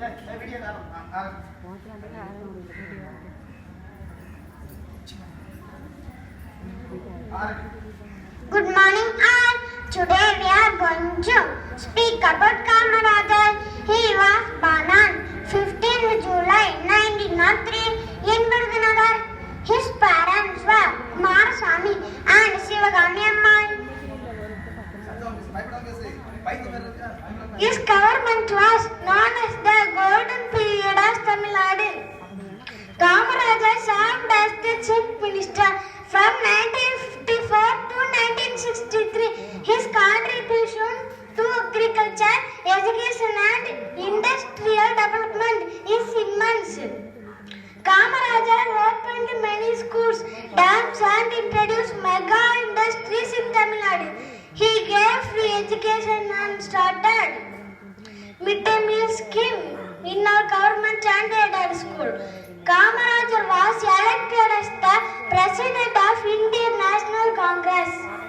Good morning all. Today we are going to speak about Kamarajar. He was born on 15th July 1903 in Virudhunagar. His parents were Kumarasamy and Sivagami Ammal. His government was known as the Golden Period of Tamil Nadu. Kamarajar served as the chief minister from 1954 to 1963. His contribution to agriculture, education and industrial development is immense. Kamarajar opened many schools, dams and introduced mega industries in Tamil Nadu. He gave free education and started midday meal scheme in our government and aided school. Kamarajar was elected as the President of Indian National Congress.